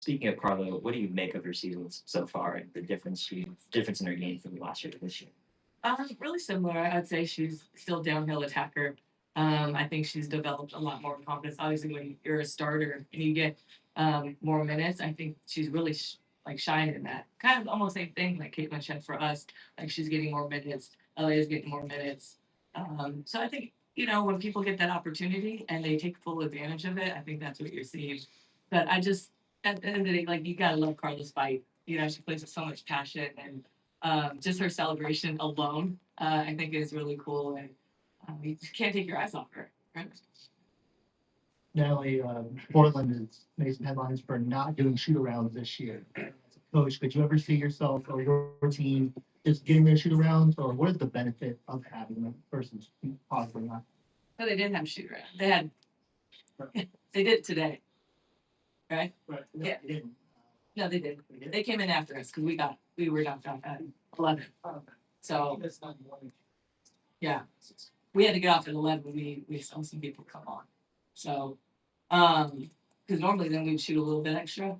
Speaking of Carlo, what do you make of her seasons so far and the difference in her game from last year to this year? Really similar. I'd say she's still downhill attacker. I think she's developed a lot more confidence. Obviously, when you're a starter and you get more minutes, I think she's really like shining in that. Kind of almost same thing like Kate Blanchett for us. Like she's getting more minutes. LA is getting more minutes. So I think when people get that opportunity and they take full advantage of it, I think that's what you're seeing. But I just at the end of the day, like you gotta love Carla's fight. She plays with so much passion and just her celebration alone, I think is really cool, and you can't take your eyes off her. Right? Natalie, Portland has made some headlines for not doing shoot arounds this year. As a coach, could you ever see yourself or your team just getting their shoot arounds, or what is the benefit of having them versus possibly not? No, they didn't have a shoot around. They had. They did it today, right? Right. Yeah. They didn't. No, they did. They came in after us because we were down at 11. So yeah, we had to get off at 11. We saw some people come on. So because normally then we'd shoot a little bit extra,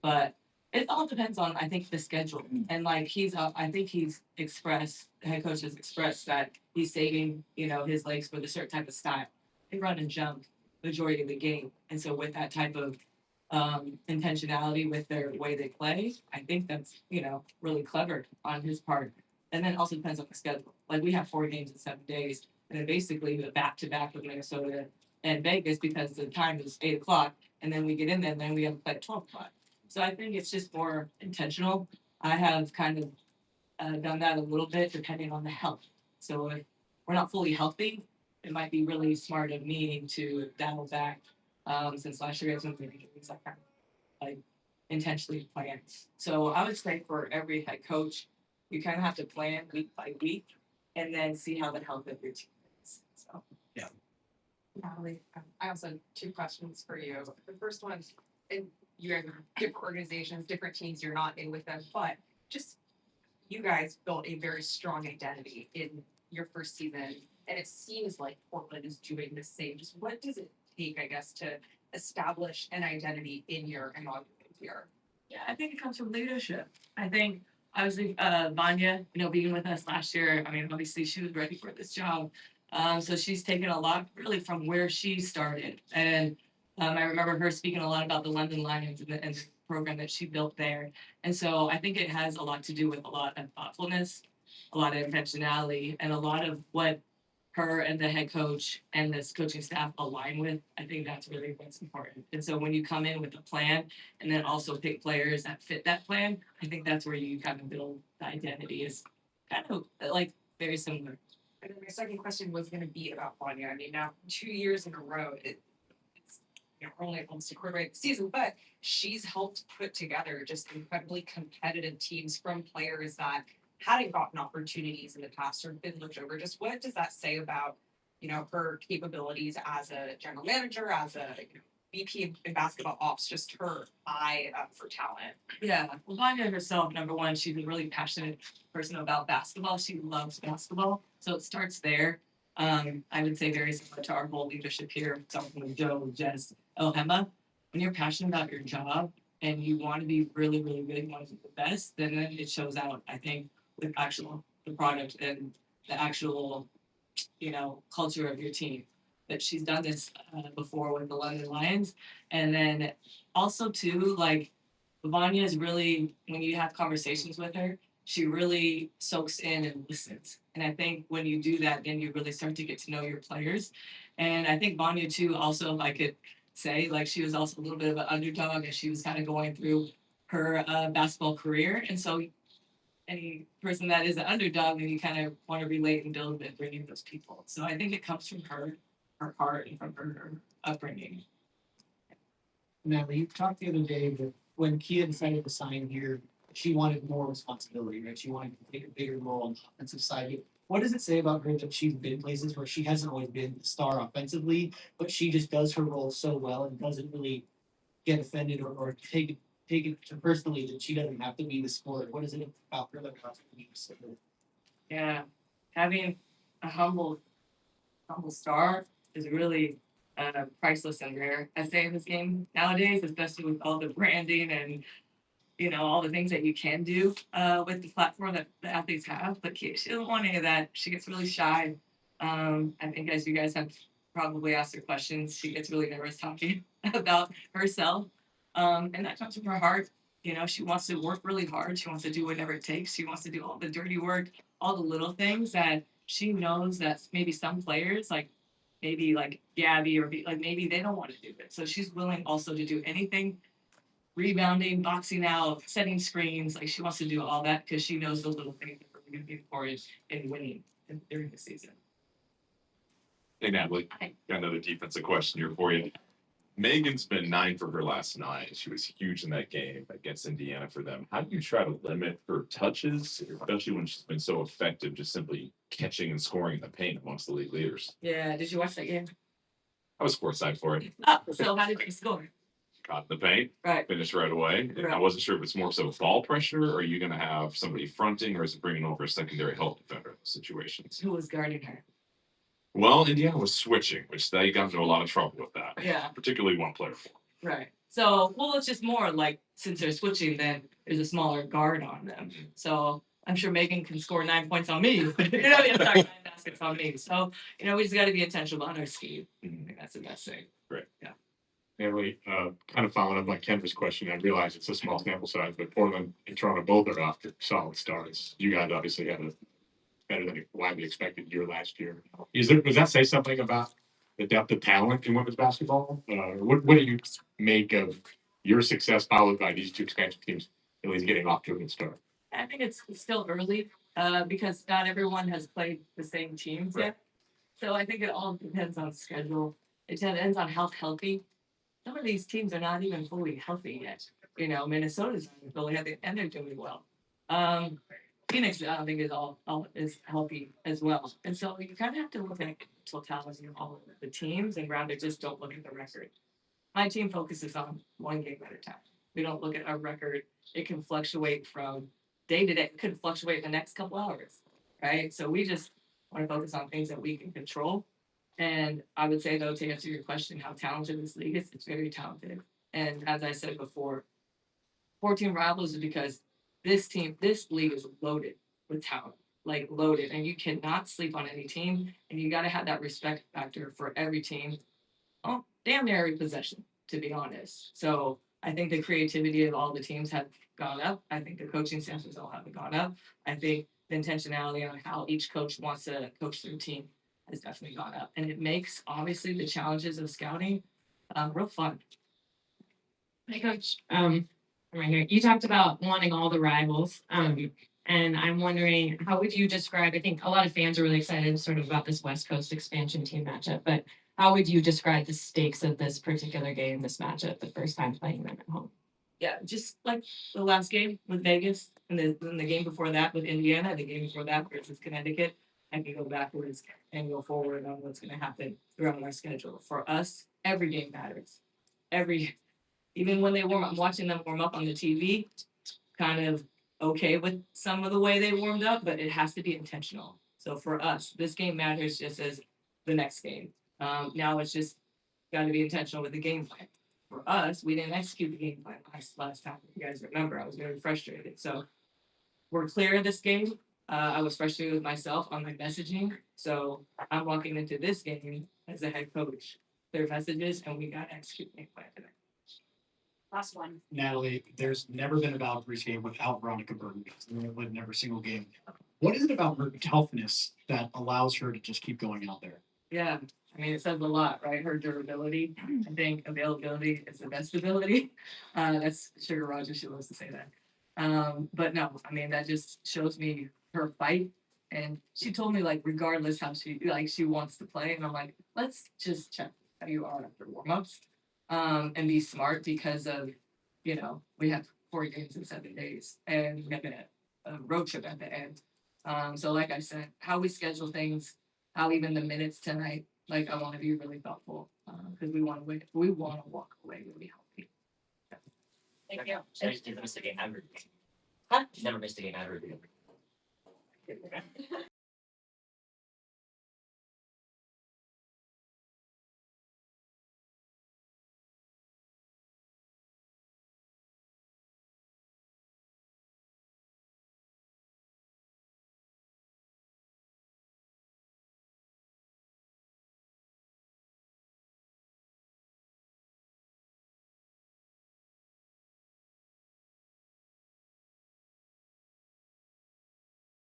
but it all depends on I think the schedule and like I think he's expressed the head coach has expressed that he's saving his legs for the certain type of style. They run and jump majority of the game, and so with that type of intentionality with their way they play, I think that's really clever on his part. And then it also depends on the schedule. Like we have 4 games in 7 days, and then basically the back to back with Minnesota and Vegas because the time is 8 o'clock, and then we get in there, and then we have to play at 12 o'clock. So I think it's just more intentional. I have kind of done that a little bit depending on the health. So if we're not fully healthy, it might be really smart of me to dial back. Since last year I had some injuries, I kind of like intentionally plan. So I would say for every head coach, you kind of have to plan week by week, and then see how the health of your team is. So Yeah. Natalie, I also have 2 questions for you. The first one, and you guys are different organizations, different teams, you're not in with them, but just you guys built a very strong identity in your first season, and it seems like Portland is doing the same. Just what does it take, I guess, to establish an identity in your inaugural year? yeah, I think it comes from leadership. I think obviously Vanya, being with us last year, I mean, obviously she was ready for this job. So she's taken a lot really from where she started. And I remember her speaking a lot about the London Lions and the program that she built there. And so I think it has a lot to do with a lot of thoughtfulness, a lot of intentionality, and a lot of what her and the head coach and this coaching staff align with. I think that's really what's important. And so when you come in with a plan and then also pick players that fit that plan, I think that's where you kind of build the identity is kind of like very similar. And then my second question was going to be about Vanya. I mean, now 2 years in a row, it's only almost a quarter of the season, but she's helped put together just incredibly competitive teams from players that hadn't gotten opportunities in the past or been looked over. Just what does that say about her capabilities as a general manager, as a VP in basketball ops, just her eye for talent? Yeah, well, Vanya herself, number one, she's a really passionate person about basketball. She loves basketball, so it starts there. I would say very similar to our whole leadership here, talking with Joe, Jess, Ohema. When you're passionate about your job and you want to be really, really good, you want to be the best, then it shows out. I think with the product and the actual culture of your team. That she's done this before with the London Lions, and then also too like Vanya is really when you have conversations with her, she really soaks in and listens. And I think when you do that, then you really start to get to know your players. And I think Vanya too, also if I could say, like she was also a little bit of an underdog as she was kind of going through her basketball career, and so any person that is an underdog, then you kind of want to relate and build and bringing those people. So I think it comes from her heart, and from her upbringing. Natalie, you talked the other day that when Kia decided to sign here, she wanted more responsibility, right? She wanted to take a bigger role on the offensive side. What does it say about her that she's been places where she hasn't always been the star offensively, but she just does her role so well and doesn't really get offended or take it to personally that she doesn't have to be the scorer? What is it about her that allows her to be so good? Yeah, having a humble star is really priceless and rare essay in this game nowadays, especially with all the branding and all the things that you can do with the platform that the athletes have. But she doesn't want any of that. She gets really shy. I think as you guys have probably asked her questions, she gets really nervous talking about herself. And that comes from her heart. She wants to work really hard. She wants to do whatever it takes. She wants to do all the dirty work, all the little things that she knows that maybe some players like maybe like Gabby or like maybe they don't want to do it. So she's willing also to do anything, rebounding, boxing out, setting screens. Like she wants to do all that because she knows those little things are really going to be important in winning during the season. Hey, Natalie, Hi. got another defensive question here for you. Megan's been 9 for her last 9. She was huge in that game against Indiana for them. How do you try to limit her touches, especially when she's been so effective just simply catching and scoring in the paint amongst the league leaders? Yeah, did you watch that game? I was courtside for it. Oh, so how did you score? Caught in the paint, Right. finished right away. And I Right. wasn't sure if it's more so ball pressure, or are you going to have somebody fronting, or is it bringing over a secondary help defender in those situations? Who was guarding her? Well, Indiana was switching, which they got into a lot of trouble with that. Yeah. Particularly one player for. Right. So, well, it's just more like since they're switching, then there's a smaller guard on them. So I'm sure Megan can score 9 points on me. Sorry, 9 baskets on me. So, we just got to be intentional on our scheme. I think that's the best thing. Great. Yeah. Natalie, kind of following up on Kendra's question, I realize it's a small sample size, but Portland and Toronto both are off to solid starts. You guys obviously had a better than widely expected year last year. Does that say something about the depth of talent in women's basketball? What do you make of your success followed by these two expansion teams at least getting off to a good start? I think it's still early because not everyone has played the same teams yet. So I think it all depends on schedule. It depends on how healthy. Some of these teams are not even fully healthy yet. Minnesota's not fully healthy and they're doing well. Phoenix, I don't think is all is healthy as well. And so you kind of have to look at totality of all of the teams and rather just don't look at the record. My team focuses on one game at a time. We don't look at our record. It can fluctuate from day to day. It could fluctuate the next couple hours, right? So we just want to focus on things that we can control. And I would say, though, to answer your question, how talented this league is, it's very talented. And as I said before, 14 rivals is because this league is loaded with talent, like loaded, and you cannot sleep on any team. And you got to have that respect factor for every team. Oh, damn near every possession, to be honest. So I think the creativity of all the teams have gone up. I think the coaching staffs all have gone up. I think the intentionality on how each coach wants to coach their team has definitely gone up. And it makes, obviously, the challenges of scouting real fun. Hi, Coach. Right here. You talked about wanting all the rivals. And I'm wondering, how would you describe, I think a lot of fans are really excited sort of about this West Coast expansion team matchup, but how would you describe the stakes of this particular game, this matchup, the first time playing them at home? Yeah, just like the last game with Vegas and the game before that with Indiana, the game before that versus Connecticut. I can go backwards and go forward on what's going to happen throughout our schedule. For us, every game matters. Even when they warm up, watching them warm up on the TV, kind of okay with some of the way they warmed up, but it has to be intentional. So for us, this game matters just as the next game. Now it's just got to be intentional with the game plan. For us, we didn't execute the game plan last time. If you guys remember, I was very frustrated. So we're clear of this game. I was frustrated with myself on my messaging. So I'm walking into this game as a head coach. Clear messages, and we got to execute the game plan today. Last one. Natalie, there's never been a Valkyries game without Veronica Burton. They've lived in every single game. What is it about her toughness that allows her to just keep going out there? Yeah, I mean, it says a lot, right? Her durability. I think availability is the best ability. That's Sugar Rogers. She loves to say that. But no, I mean, that just shows me her fight. And she told me, like, regardless how she wants to play. And I'm like, let's just check how you are after warm-ups. And be smart because of, we have 4 games in 7 days and we have a road trip at the end. So like I said, how we schedule things, how even the minutes tonight, like I want to be really thoughtful because we want to win. We want to walk away really healthy. Thank you. She's never missed a game ever. Huh? She's never missed a game ever.